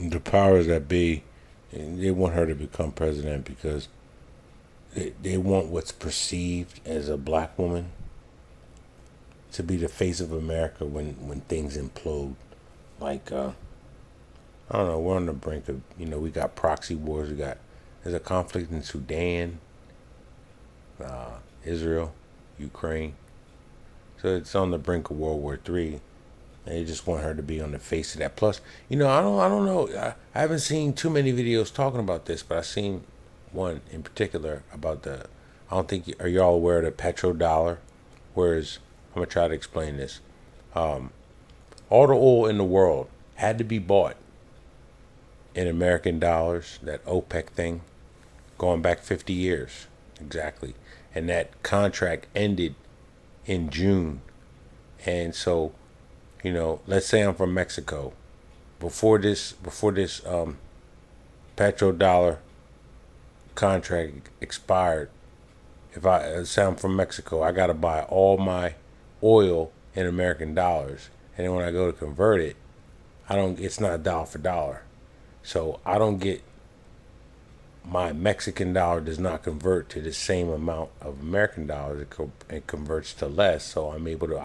The powers that be, they want her to become president because they want what's perceived as a black woman to be the face of America when things implode. Like, I don't know, we're on the brink of, we got proxy wars. There's a conflict in Sudan, Israel, Ukraine. So it's on the brink of World War III. And they just want her to be on the face of that. Plus, I don't know. I haven't seen too many videos talking about this, but I've seen one in particular about I don't think, are y'all aware of the petrodollar? Whereas, I'm going to try to explain this. All the oil in the world had to be bought in American dollars, that OPEC thing, going back 50 years. Exactly. And that contract ended in June. And so, let's say I'm from Mexico. Before this petrodollar contract expired, if I say I'm from Mexico, I gotta buy all my oil in American dollars, and then when I go to convert it, I don't. It's not dollar for dollar, so I don't get, my Mexican dollar does not convert to the same amount of American dollars. It converts to less, so I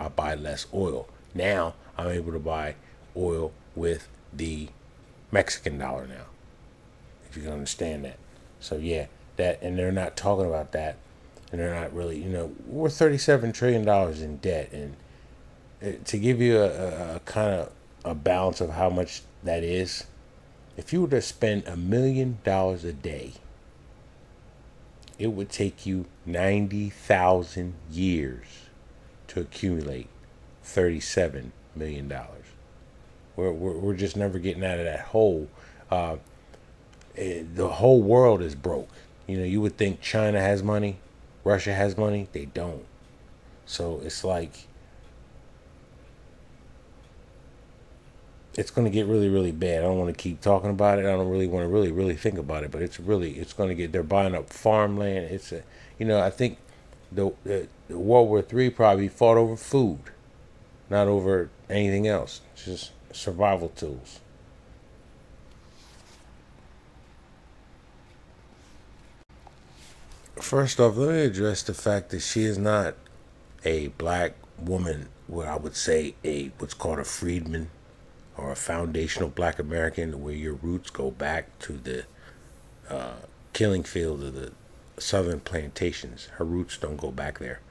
buy less oil. Now I'm able to buy oil with the Mexican dollar now, if you can understand that. So yeah, that, and they're not talking about that, and they're not really, we're $37 trillion in debt, and to give you a kind of a balance of how much that is, if you were to spend $1 million a day, it would take you 90,000 years to accumulate $37 million. We're just never getting out of that hole. The whole world is broke. You would think China has money, Russia has money. They don't. So it's like, it's going to get really, really bad. I don't want to keep talking about it. I don't really want to really, really think about it. But it's going to get. They're buying up farmland. I think the World War III probably fought over food, not over anything else. It's just survival tools. First off, let me address the fact that she is not a black woman, what I would say a what's called a freedman or a foundational black American, where your roots go back to the killing field of the southern plantations. Her roots don't go back there.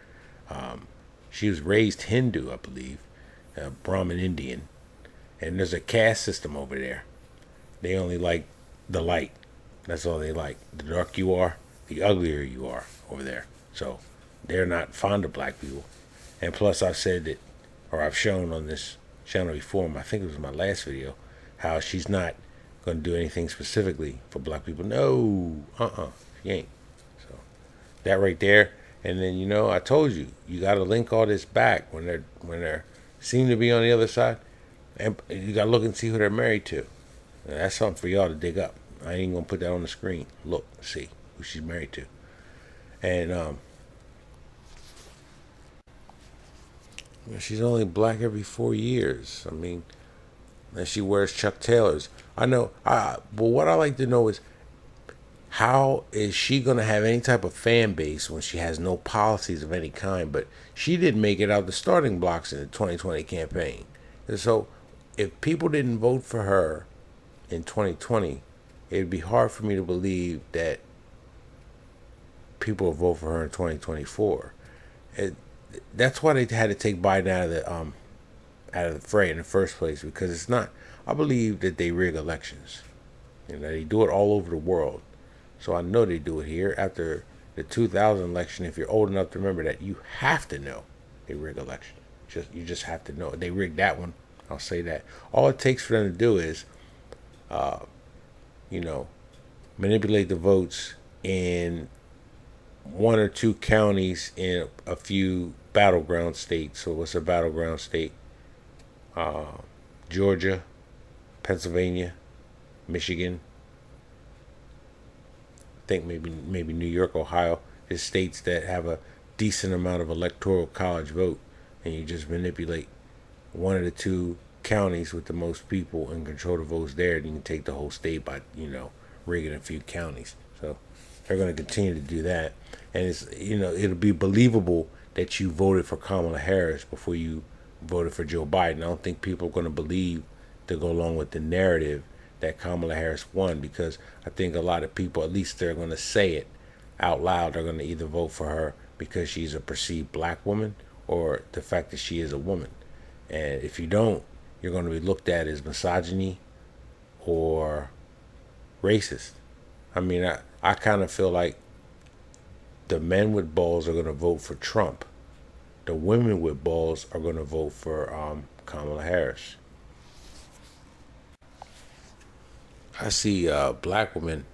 She was raised Hindu, I believe, Brahmin Indian, and there's a caste system over there. They only like the light. That's all they like. The darker you are, the uglier you are over there. So they're not fond of black people. And plus, I've said that, or I've shown on this channel before, I think it was my last video, how she's not going to do anything specifically for black people. No, she ain't. So that right there. And then, I told you, you got to link all this back when they're seem to be on the other side, and you got to look and see who they're married to. And that's something for y'all to dig up. I ain't gonna put that on the screen. Look, see who she's married to, and she's only black every 4 years. I mean, and she wears Chuck Taylors. I know. But what I like to know is, how is she going to have any type of fan base when she has no policies of any kind? But she didn't make it out the starting blocks in the 2020 campaign. And so, if people didn't vote for her in 2020, it'd be hard for me to believe that people will vote for her in 2024. That's why they had to take Biden out of the fray in the first place, because it's not. I believe that they rig elections. They do it all over the world. So I know they do it here. After the 2000 election, if you're old enough to remember that, you have to know they rig election. You just have to know. They rigged that one. I'll say that. All it takes for them to do is, you know, manipulate the votes in one or two counties in a few battleground states. So what's a battleground state? Georgia, Pennsylvania, Michigan. I think maybe New York, Ohio. Is states that have a decent amount of electoral college vote, and you just manipulate one of the two counties with the most people and control the votes there, then you can take the whole state by, rigging a few counties. So they're going to continue to do that. And it'll be believable that you voted for Kamala Harris before you voted for Joe Biden. I don't think people are going to believe, to go along with the narrative, that Kamala Harris won, because I think a lot of people, at least they're going to say it out loud, they're going to either vote for her because she's a perceived black woman or the fact that she is a woman. And if you don't, you're going to be looked at as misogyny or racist. I mean, I kind of feel like the men with balls are going to vote for Trump. The women with balls are going to vote for Kamala Harris. I see black women,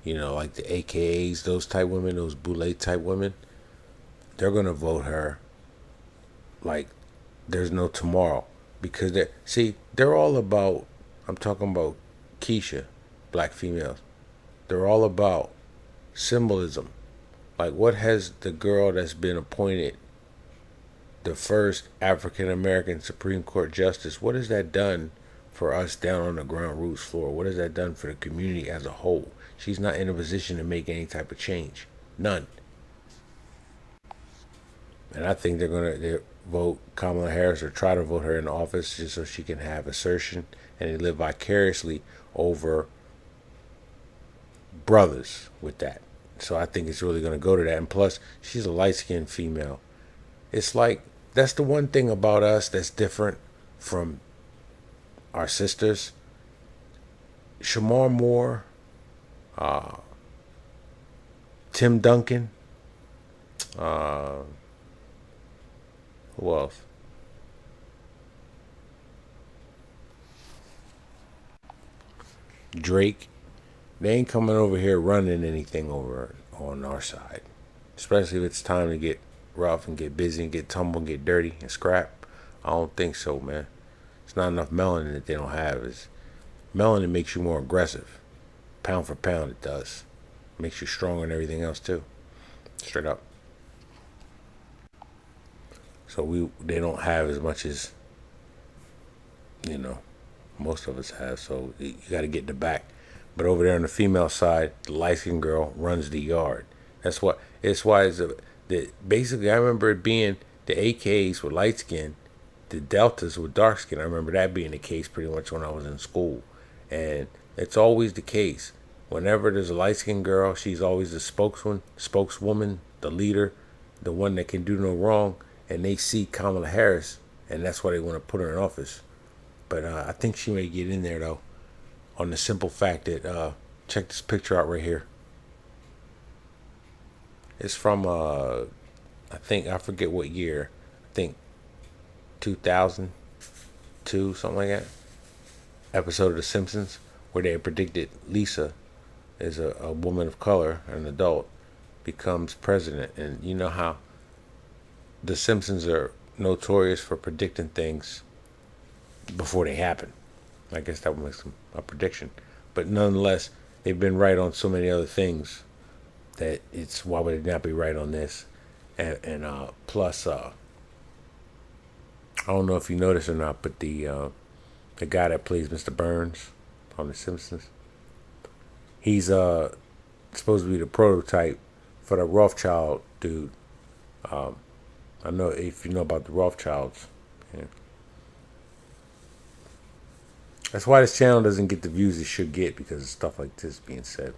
like the AKAs, those type women, those boule type women, they're going to vote her like there's no tomorrow. Because they're all about, I'm talking about Keisha, black females. They're all about symbolism. Like, what has the girl that's been appointed the first African American Supreme Court justice, what has that done for us down on the ground roots floor? What has that done for the community as a whole? She's not in a position to make any type of change. None. And I think they're going to vote Kamala Harris, or try to vote her in office, just so she can have assertion and they live vicariously over brothers with that. So I think it's really going to go to that. And plus, she's a light-skinned female. It's like, that's the one thing about us that's different from our sisters. Shamar Moore, Tim Duncan, who else? Drake. They ain't coming over here running anything over on our side. Especially if it's time to get rough and get busy and get tumble and get dirty and scrap. I don't think so, man. It's not enough melanin that they don't have. Melanin makes you more aggressive. Pound for pound, it does. Makes you stronger and everything else too. Straight up. So they don't have as much as, most of us have. So you got to get in the back. But over there on the female side, the light-skinned girl runs the yard. That's why. Basically, I remember it being the AKs were light skin, the Deltas were dark skin. I remember that being the case pretty much when I was in school, and it's always the case. Whenever there's a light skinned girl, she's always the spokeswoman, the leader, the one that can do no wrong. And they see Kamala Harris, and that's why they want to put her in office. But I think she may get in there though, on the simple fact that check this picture out right here. It's from I forget what year. I think 2002, something like that. Episode of The Simpsons where they predicted Lisa is a woman of color, an adult, becomes president. And you know how The Simpsons are notorious for predicting things before they happen. I guess that would make them a prediction. But nonetheless, they've been right on so many other things that it's, why would they not be right on this? And plus, I don't know if you noticed or not, but the guy that plays Mr. Burns on The Simpsons, he's supposed to be the prototype for the Rothschild dude. I know if you know about the Rothschilds. Yeah. That's why this channel doesn't get the views it should get, because of stuff like this being said.